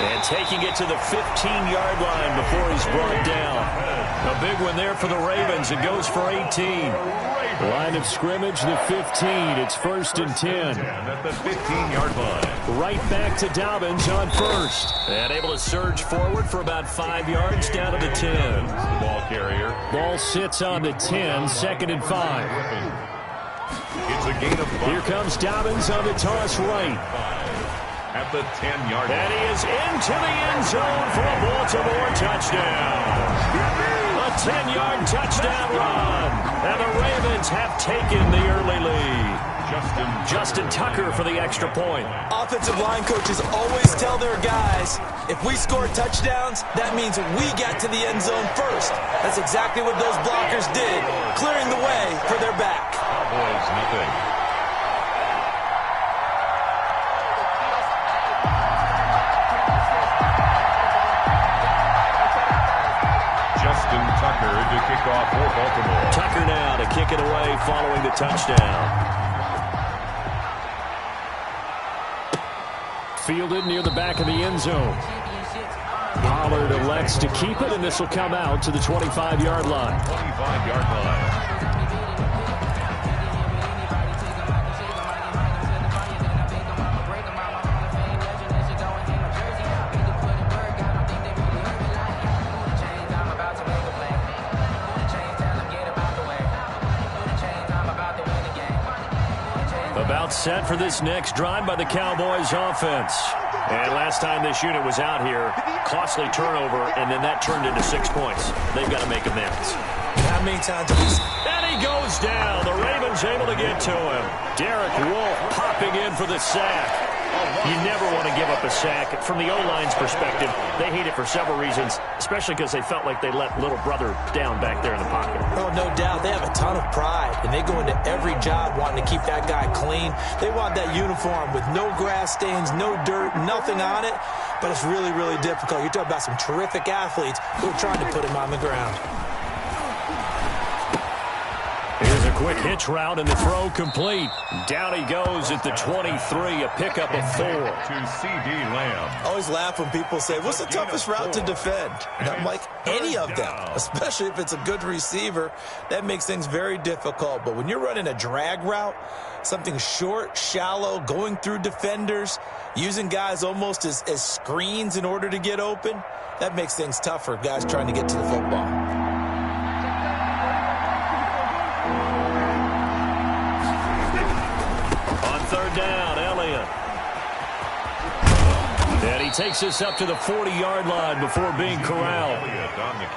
And taking it to the 15-yard line before he's brought down. A big one there for the Ravens. It goes for 18. Line of scrimmage, the 15. It's 1st and 10. At the 15-yard line. Right back to Dobbins on first. And able to surge forward for about 5 yards down to the 10. The ball carrier. Ball sits on the 10, 2nd and 5. It's a gain of 5. Here comes Dobbins on the toss right. At the 10-yard line. And he is into the end zone for a Baltimore touchdown. A 10-yard touchdown run. And the Ravens have taken the early lead. Justin Tucker for the extra point. Offensive line coaches always tell their guys, if we score touchdowns, that means we get to the end zone first. That's exactly what those blockers did, clearing the way for their back. Cowboys, nothing. Justin Tucker to kick off for Baltimore. Tucker now to kick it away following the touchdown. Fielded near the back of the end zone. Pollard elects to keep it, and this will come out to the 25-yard line. 25-yard line. About set for this next drive by the Cowboys offense. And last time this unit was out here, costly turnover, and then that turned into 6 points. They've got to make amends. How many times have we... And he goes down. The Ravens able to get to him. Derek Wolfe popping in for the sack. You never want to give up a sack. From the O-line's perspective, they hate it for several reasons, especially because they felt like they let little brother down back there in the pocket. Oh, no doubt. They have a ton of pride, and they go into every job wanting to keep that guy clean. They want that uniform with no grass stains, no dirt, nothing on it, but it's really, really difficult. You're talking about some terrific athletes who are trying to put him on the ground. Here's a quick hitch route, and the throw complete. Down he goes at the 23, a pickup of 4. To C.D. Lamb. I always laugh when people say, what's the toughest route to defend? And I'm like, any of them, especially if it's a good receiver. That makes things very difficult. But when you're running a drag route, something short, shallow, going through defenders, using guys almost as screens in order to get open, that makes things tough for guys trying to get to the football. Third down, Elliott. And he takes us up to the 40-yard line before being corralled.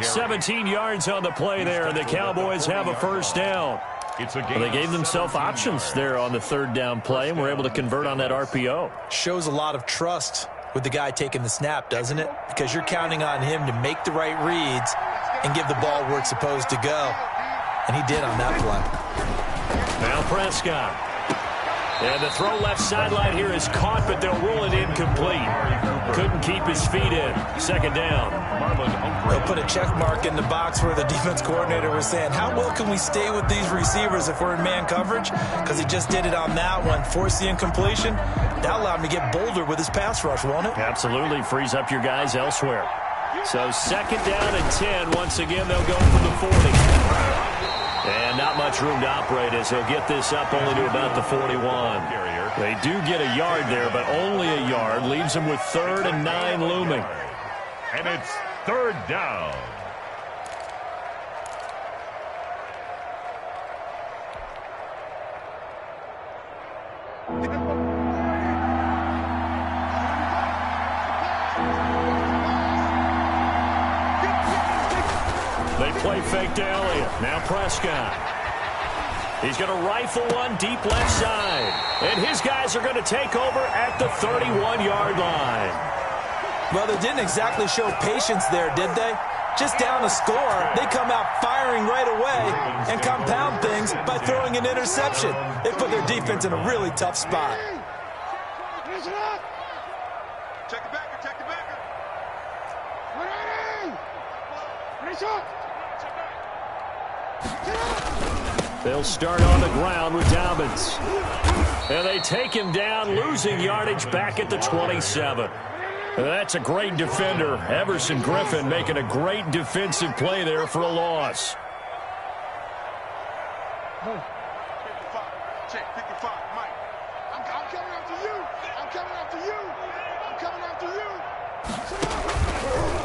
17 yards on the play there, and the Cowboys have a first down. Well, they gave themselves options there on the third down play, and were able to convert on that RPO. Shows a lot of trust with the guy taking the snap, doesn't it? Because you're counting on him to make the right reads and give the ball where it's supposed to go. And he did on that play. Now Prescott. And the throw left sideline here is caught, but they'll rule it incomplete. Couldn't keep his feet in. Second down. They'll put a check mark in the box where the defense coordinator was saying, how well can we stay with these receivers if we're in man coverage? Because he just did it on that one. Force the incompletion. That'll allow him to get bolder with his pass rush, won't it? Absolutely. Frees up your guys elsewhere. So second down and 10. Once again, they'll go for the 40. And not much room to operate as he'll get this up only to about the 41. They do get a yard there, but only a yard. Leaves them with 3rd and 9 looming. And it's third down. They play fake to Elliott. Now Prescott. He's going to rifle one deep left side. And his guys are going to take over at the 31-yard line. Well, they didn't exactly show patience there, did they? Just down a score, they come out firing right away and compound things by throwing an interception. They put their defense in a really tough spot. Check the backer, check the backer. They'll start on the ground with Dobbins. And they take him down, losing yardage back at the 27. That's a great defender. Everson Griffin making a great defensive play there for a loss. Check 55, Mike. I'm coming after you. I'm coming after you. I'm coming after you.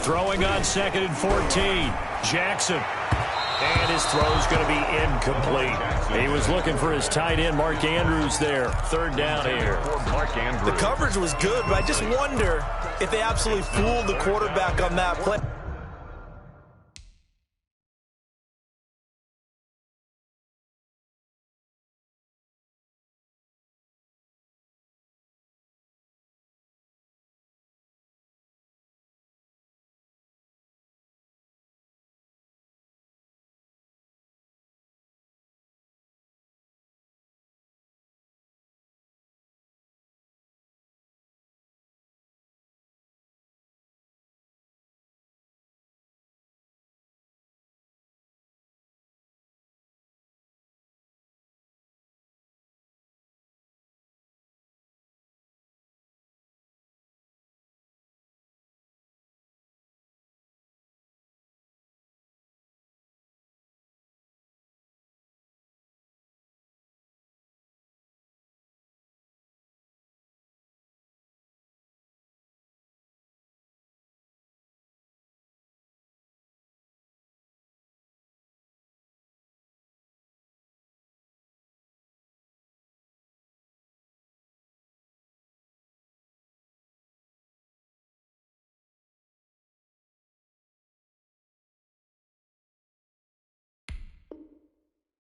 Throwing on 2nd and 14. Jackson. And his throw's going to be incomplete. He was looking for his tight end, Mark Andrews, there. 3rd down here. The coverage was good, but I just wonder if they absolutely fooled the quarterback on that play.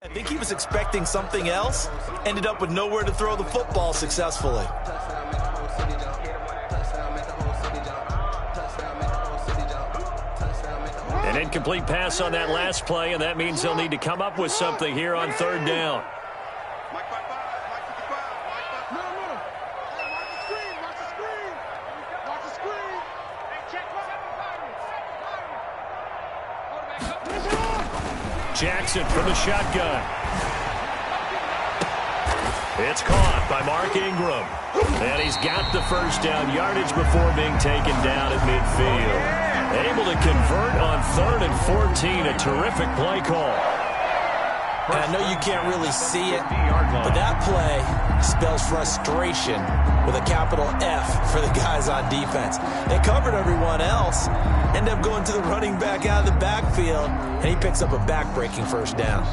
I think he was expecting something else, ended up with nowhere to throw the football successfully. An incomplete pass on that last play, and that means they'll need to come up with something here on 3rd down. Mike 55, Mike 55, Mike 55. No. Hey, watch the screen, watch the screen. Watch the screen. Hey, check what's Jackson from the shotgun. It's caught by Mark Ingram. And he's got the 1st down yardage before being taken down at midfield. Able to convert on 3rd and 14. A terrific play call. And I know you can't really see it, but that play spells frustration with a capital F for the guys on defense. They covered everyone else, end up going to the running back out of the backfield, and he picks up a back-breaking 1st down.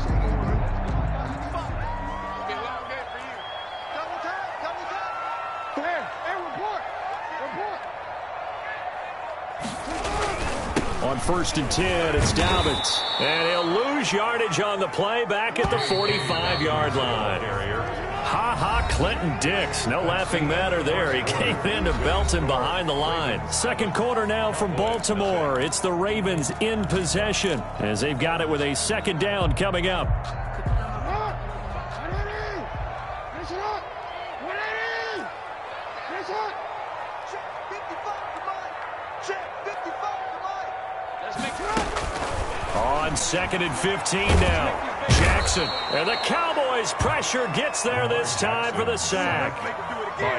On 1st and 10, it's Dobbins. And he'll lose yardage on the play back at the 45-yard line. Ha-ha, Clinton Dix. No laughing matter there. He came in to belt him behind the line. 2nd quarter now from Baltimore. It's the Ravens in possession as they've got it with a 2nd down coming up. On 2nd and 15 now. Jackson. And the Cowboys pressure gets there this time for the sack.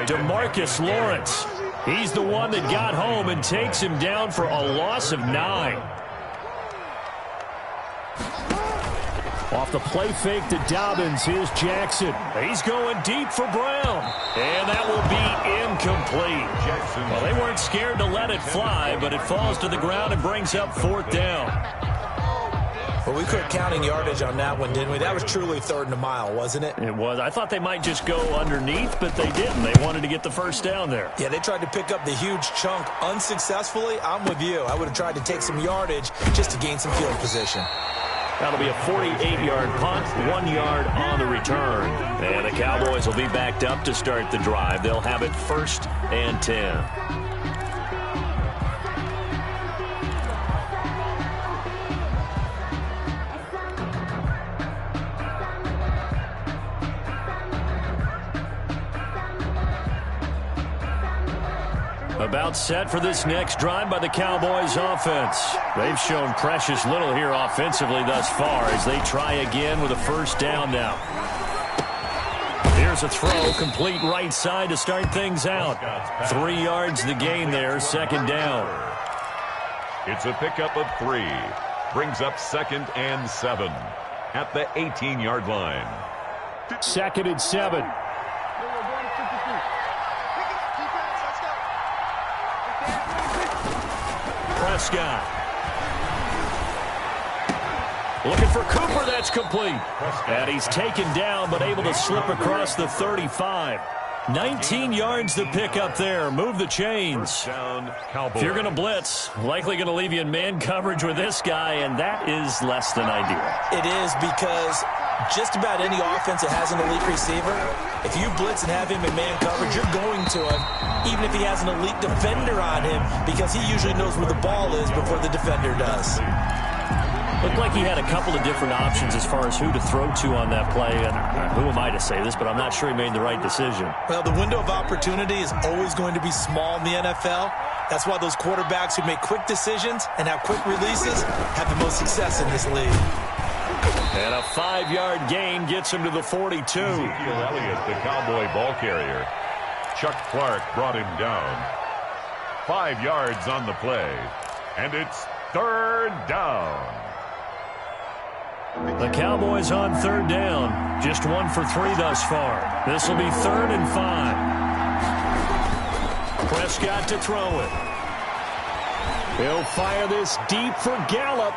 DeMarcus Lawrence. He's the one that got home and takes him down for a loss of 9. Off the play fake to Dobbins, here's Jackson. He's going deep for Brown. And that will be incomplete. Well, they weren't scared to let it fly, but it falls to the ground and brings up 4th down. Well, we quit counting yardage on that one, didn't we? That was truly 3rd and a mile, wasn't it? It was. I thought they might just go underneath, but they didn't. They wanted to get the 1st down there. Yeah, they tried to pick up the huge chunk unsuccessfully. I'm with you. I would have tried to take some yardage just to gain some field position. That'll be a 48-yard punt, 1 yard on the return. And the Cowboys will be backed up to start the drive. They'll have it 1st and 10. About set for this next drive by the Cowboys offense. They've shown precious little here offensively thus far as they try again with a 1st down now. Here's Here's a throw, complete right side to start things out. 3 yards the gain there, second down. It's a pickup of 3. Brings up 2nd and 7 at the 18-yard line. 2nd and 7. Prescott. Looking for Cooper, that's complete. And he's taken down, but able to slip across the 35. 19 yards to pick up there. Move the chains. If you're going to blitz, likely going to leave you in man coverage with this guy, and that is less than ideal. It is, because just about any offense that has an elite receiver, if you blitz and have him in man coverage, you're going to him, even if he has an elite defender on him, because he usually knows where the ball is before the defender does. Looked like he had a couple of different options as far as who to throw to on that play. And who am I to say this, but I'm not sure he made the right decision. Well, the window of opportunity is always going to be small in the NFL. That's why those quarterbacks who make quick decisions and have quick releases have the most success in this league. And a 5-yard gain gets him to the 42. Ezekiel Elliott, the Cowboy ball carrier. Chuck Clark brought him down. 5 yards on the play. And it's 3rd down. The Cowboys on 3rd down. Just 1 for 3 thus far. This will be 3rd and 5. Prescott to throw it. He'll fire this deep for Gallup.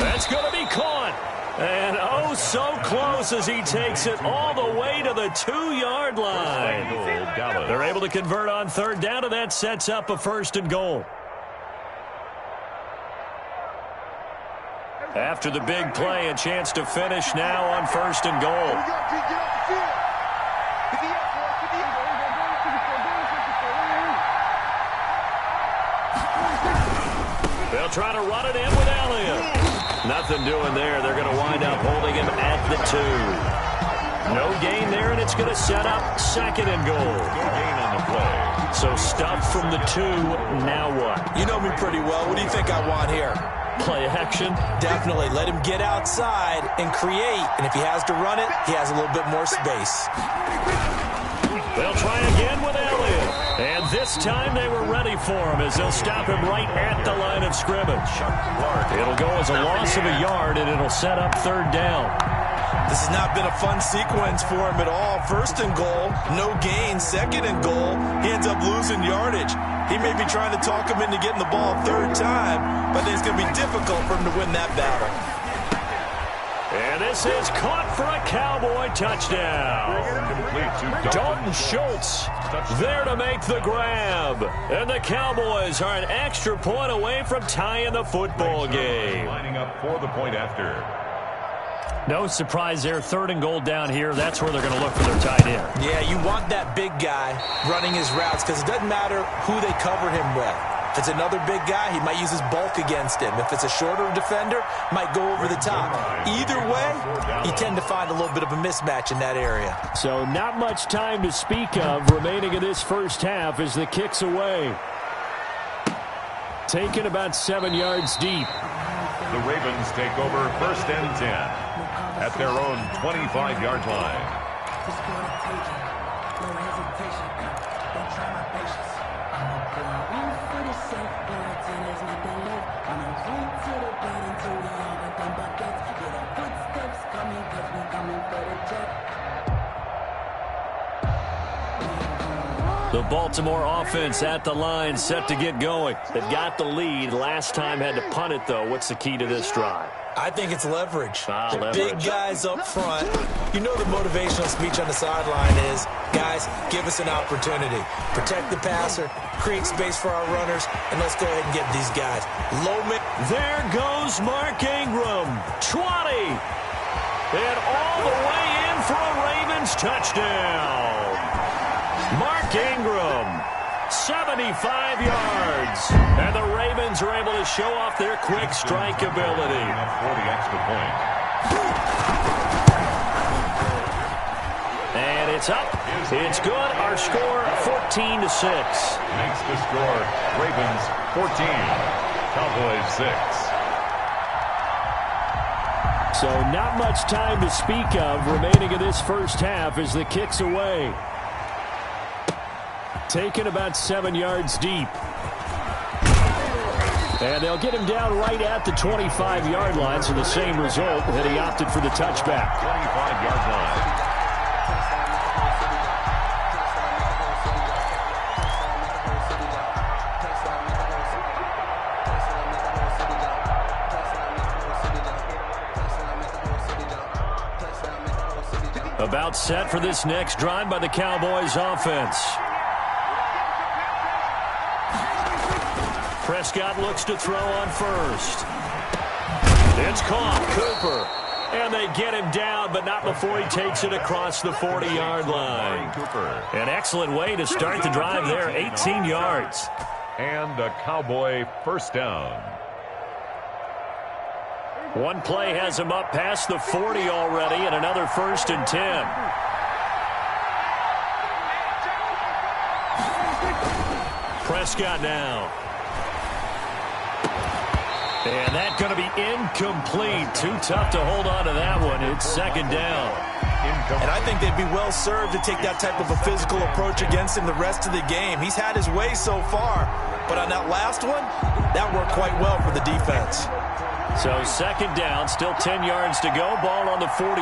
That's going to be caught. And oh, so close as he takes it all the way to the 2-yard line. They're able to convert on 3rd down, and that sets up a 1st and goal. After the big play, a chance to finish now on 1st and goal. They'll try to run it in with Elliott. Nothing doing there. They're going to wind up holding him at the 2. No gain there, and it's going to set up 2nd and goal. No gain on the play. So stuff from the 2. Now what? You know me pretty well. What do you think I want here? Play action? Definitely. Let him get outside and create. And if he has to run it, he has a little bit more space. They'll try again with Elliott. And this time they were ready for him as they'll stop him right at the line of scrimmage. It'll go as a loss of a yard, and it'll set up 3rd down. This has not been a fun sequence for him at all. 1st and goal, no gain. 2nd and goal, he ends up losing yardage. He may be trying to talk him into getting the ball 3rd time, but I think it's going to be difficult for him to win that battle. And this is caught for a Cowboy touchdown. Dalton Schultz there to make the grab. And the Cowboys are an extra point away from tying the football game. Lining up for the point after. No surprise there. 3rd and goal down here. That's where they're going to look for their tight end. Yeah, you want that big guy running his routes because it doesn't matter who they cover him with. If it's another big guy, he might use his bulk against him. If it's a shorter defender, might go over the top. Either way, you tend to find a little bit of a mismatch in that area. So not much time to speak of remaining in this first half as the kick's away. Taken about 7 yards deep. The Ravens take over 1st and 10 at their own 25-yard line. The Baltimore offense at the line, set to get going. They've got the lead. Last time had to punt it, though. What's the key to this drive? I think it's leverage. Leverage. Big guys up front. You know the motivational speech on the sideline is, guys, give us an opportunity. Protect the passer, create space for our runners, and let's go ahead and get these guys. Lowman. There goes Mark Ingram. 20. And all the way in for a Ravens touchdown. Mark Ingram, 75 yards. And the Ravens are able to show off their quick strike ability. For the extra point. And it's up. It's good. Our score, 14-6. Makes the score Ravens 14, Cowboys 6. So not much time to speak of remaining in this first half as the kick's away. Taken about 7 yards deep. And they'll get him down right at the 25-yard line, so the same result that he opted for the touchback. 25-yard line. About set for this next drive by the Cowboys offense. Prescott looks to throw on first. It's caught. Cooper. And they get him down, but not before he takes it across the 40-yard line. An excellent way to start the drive there, 18 yards. And a Cowboy first down. One play has him up past the 40 already, and another 1st and 10. Prescott now. And that's going to be incomplete. Too tough to hold on to that one. It's 2nd down. And I think they'd be well served to take that type of a physical approach against him the rest of the game. He's had his way so far, but on that last one, that worked quite well for the defense. So 2nd down, still 10 yards to go. Ball on the 43.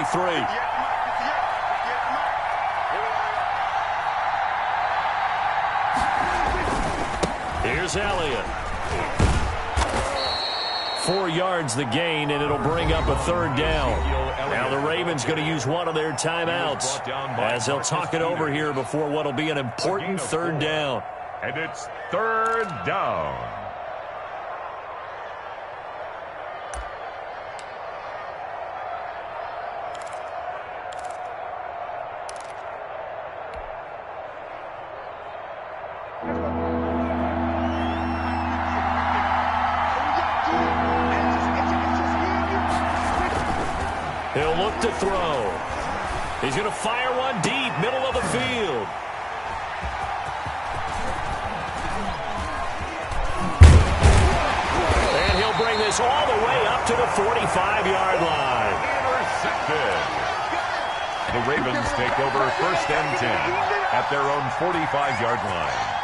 Here's Elliott. 4 yards the gain, and it'll bring up a 3rd down. Now the Ravens going to use one of their timeouts as they'll talk it over here before what will be an important 3rd down. And it's 3rd down. He'll look to throw. He's going to fire one deep, middle of the field. And he'll bring this all the way up to the 45-yard line. Intercepted. The Ravens take over 1st and 10 at their own 45-yard line.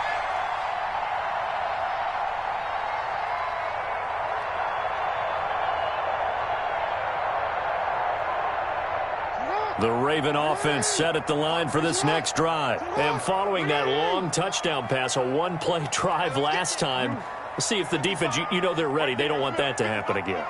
The Raven offense set at the line for this next drive. And following that long touchdown pass, a one-play drive last time, we'll see if the defense, you know they're ready. They don't want that to happen again.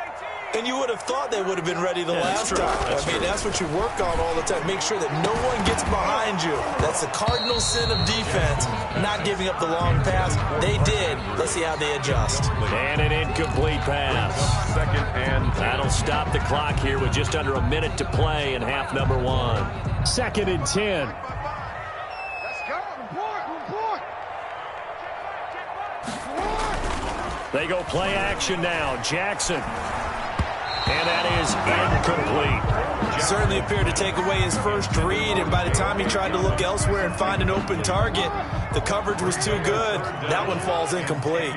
And you would have thought they would have been ready the last time. That's what you work on all the time. Make sure that no one gets behind you. That's the cardinal sin of defense, not giving up the long pass. They did. Let's see how they adjust. And an incomplete pass. 2nd and 10. That'll stop the clock here with just under a minute to play in half number 1. 2nd and 10. Let's go. Report. They go play action now. Jackson. And that is incomplete. Certainly appeared to take away his first read, and by the time he tried to look elsewhere and find an open target, the coverage was too good. That one falls incomplete.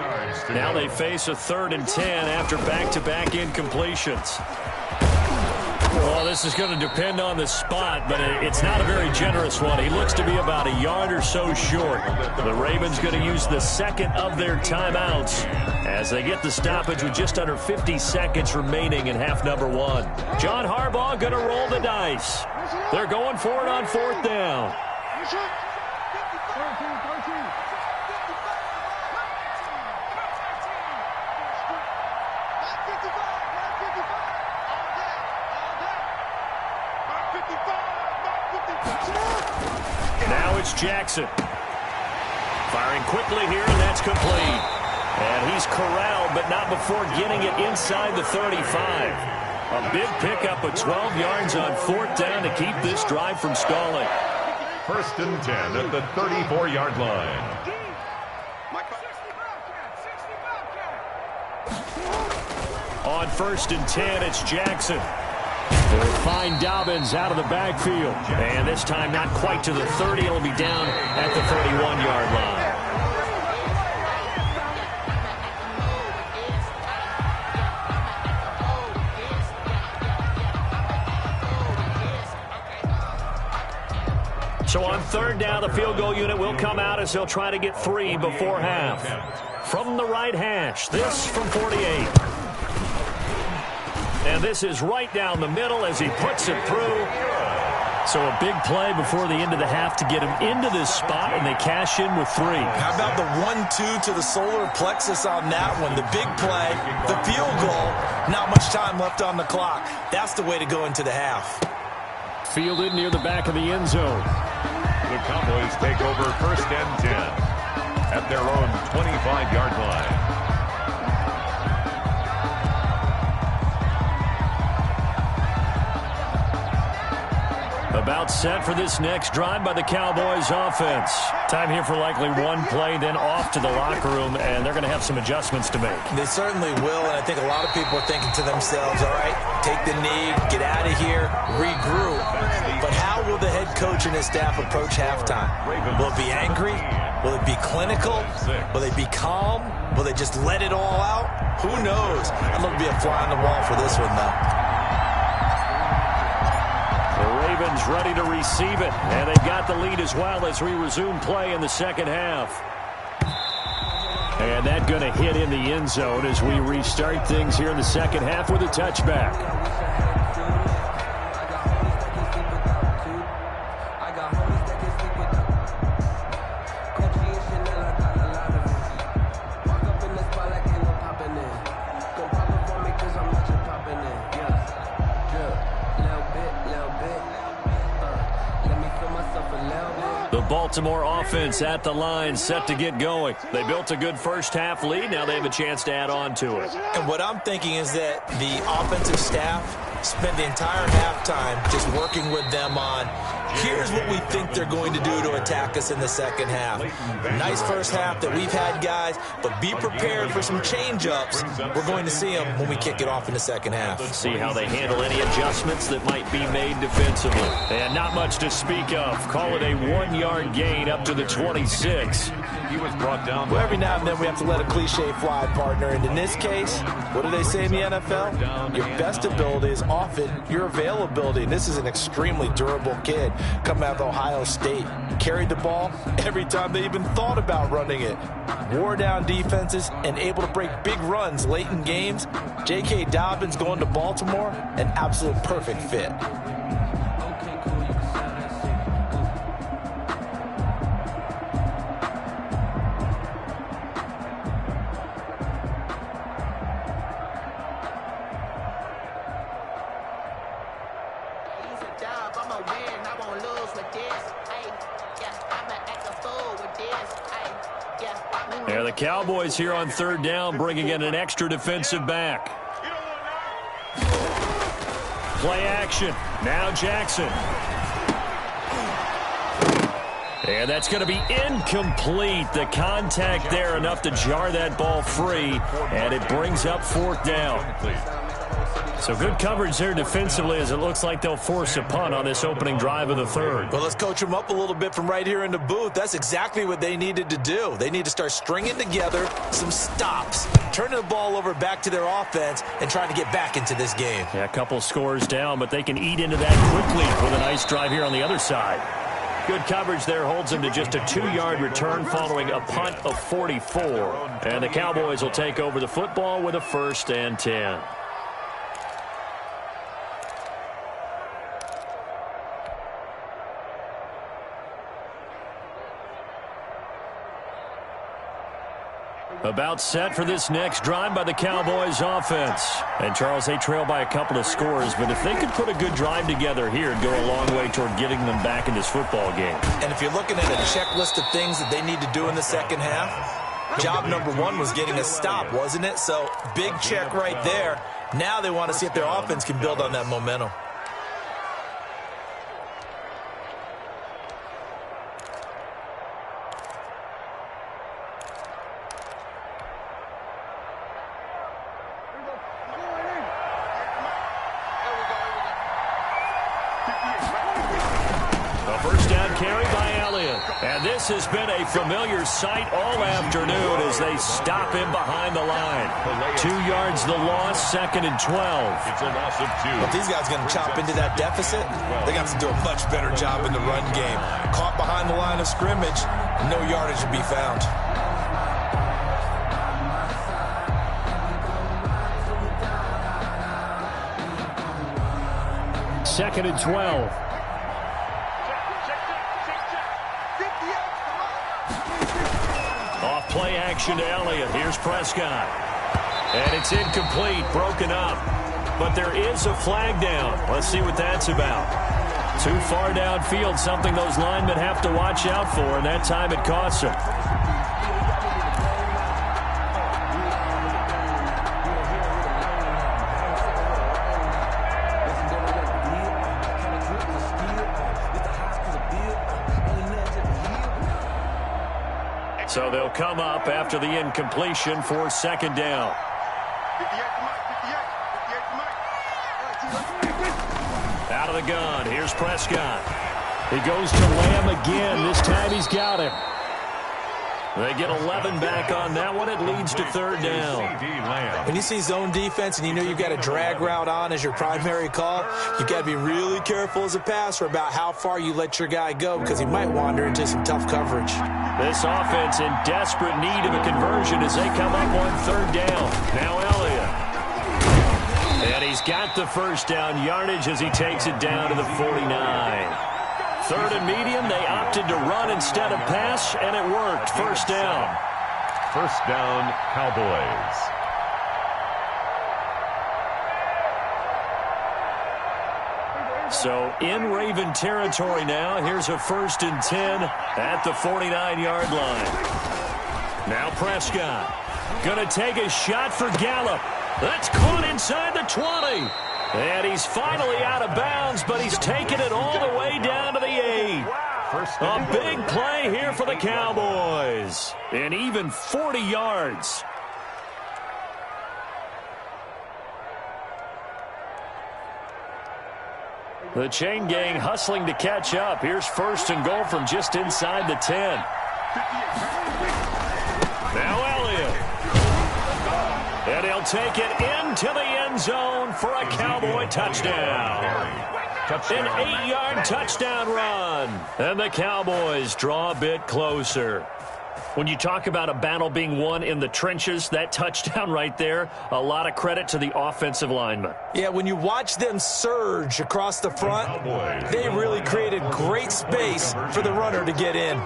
Now they face a 3rd and 10 after back-to-back incompletions. Well, this is going to depend on the spot, but it's not a very generous one. He looks to be about a yard or so short. The Ravens going to use the 2nd of their timeouts as they get the stoppage with just under 50 seconds remaining in half number 1. John Harbaugh going to roll the dice. They're going for it on 4th down. Now it's Jackson. Firing quickly here, and that's complete. And he's corralled, but not before getting it inside the 35. A big pickup of 12 yards on 4th down to keep this drive from stalling. 1st and 10 at the 34-yard line. On 1st and 10, it's Jackson. They'll find Dobbins out of the backfield. And this time not quite to the 30. It'll be down at the 31-yard line. So on third down, the field goal unit will come out as they'll try to get 3 before half. From the right hash, this from 48. And this is right down the middle as he puts it through. So a big play before the end of the half to get him into this spot, and they cash in with 3. How about the 1-2 to the solar plexus on that one? The big play, the field goal, not much time left on the clock. That's the way to go into the half. Fielded near the back of the end zone. The Cowboys take over 1st and 10 at their own 25-yard line. About set for this next drive by the Cowboys offense. Time here for likely one play, then off to the locker room, and they're going to have some adjustments to make. They certainly will, and I think a lot of people are thinking to themselves, all right, take the knee, get out of here, regroup. But how will the head coach and his staff approach halftime? Will it be angry? Will it be clinical? Will they be calm? Will they just let it all out? Who knows? I'd love to be a fly on the wall for this one, though. Ravens ready to receive it, and they've got the lead as well as we resume play in the second half. And that going to hit in the end zone as we restart things here in the second half with a touchback. Baltimore offense at the line, set to get going. They built a good first half lead. Now they have a chance to add on to it. And what I'm thinking is that the offensive staff spent the entire halftime just working with them on, here's what we think they're going to do to attack us in the second half. Nice first half that we've had, guys, but be prepared for some change-ups. We're going to see them when we kick it off in the second half. See how they handle any adjustments that might be made defensively. And not much to speak of. Call it a 1-yard gain up to the 26. He was brought down. Well, every now and then we have to let a cliche fly, partner. And in this case, what do they say in the NFL? Your best ability is often your availability. And this is an extremely durable kid coming out of Ohio State. Carried the ball every time they even thought about running it. Wore down defenses and able to break big runs late in games. J.K. Dobbins going to Baltimore, an absolute perfect fit. Yeah, the Cowboys here on third down, bringing in an extra defensive back. Play action. Now Jackson. And that's going to be incomplete. The contact there enough to jar that ball free, and it brings up 4th down. So good coverage there defensively as it looks like they'll force a punt on this opening drive of the third. Well, let's coach them up a little bit from right here in the booth. That's exactly what they needed to do. They need to start stringing together some stops, turning the ball over back to their offense, and trying to get back into this game. Yeah, a couple scores down, but they can eat into that quickly with a nice drive here on the other side. Good coverage there holds them to just a 2-yard return following a punt of 44. And the Cowboys will take over the football with a 1st and 10. About set for this next drive by the Cowboys offense. And Charles, they trail by a couple of scores, but if they could put a good drive together here, it'd go a long way toward getting them back in this football game. And if you're looking at a checklist of things that they need to do in the second half, job number 1 was getting a stop, wasn't it? So big check right there. Now they want to see if their offense can build on that momentum. carry by Elliott. And this has been a familiar sight all afternoon as they stop him behind the line. 2 yards the loss, 2nd and 12. It's a loss of 2. If these guys going to chop into that deficit, they got to do a much better job in the run game. Caught behind the line of scrimmage, no yardage to be found. Second and 12. Off play action to Elliott. Here's Prescott. And it's incomplete, broken up. But there is a flag down. Let's see what that's about. Too far downfield, something those linemen have to watch out for, and that time it costs them. So they'll come up after the incompletion for 2nd down. Out of the gun, here's Prescott. He goes to Lamb again. This time he's got him. They get 11 back on that one. It leads to 3rd down. When you see zone defense and you know you've got a drag route on as your primary call, you've got to be really careful as a passer about how far you let your guy go because he might wander into some tough coverage. This offense in desperate need of a conversion as they come up on 3rd down. Now Elliott. And he's got the first down yardage as he takes it down to the 49. 3rd and medium, they opted to run instead of pass, and it worked. 1st down. 1st down, Cowboys. So in Raven territory now. Here's a 1st and 10 at the 49-yard line. Now Prescott. Going to take a shot for Gallup. That's caught inside the 20. And he's finally out of bounds, but he's taken it all the way down to the 8. A big play here for the Cowboys. And even 40 yards. The chain gang hustling to catch up. Here's 1st and goal from just inside the 10. Now Elliott. And he'll take it into the end zone for a Cowboy touchdown. An 8-yard touchdown run. And the Cowboys draw a bit closer. When you talk about a battle being won in the trenches, that touchdown right there, a lot of credit to the offensive linemen. Yeah, when you watch them surge across the front, they really created great space for the runner to get in.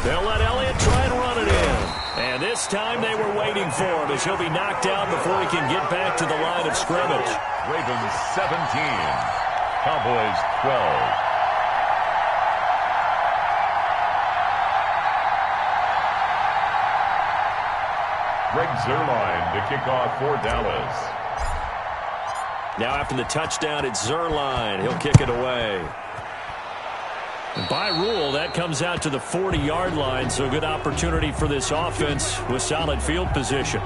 They'll let Elliott try and run it in. And this time they were waiting for him as he'll be knocked down before he can get back to the line of scrimmage. Ravens 17, Cowboys 12. Greg Zuerlein to kick off for Dallas. Now after the touchdown, it's Zuerlein. He'll kick it away. By rule, that comes out to the 40-yard line, so good opportunity for this offense with solid field position.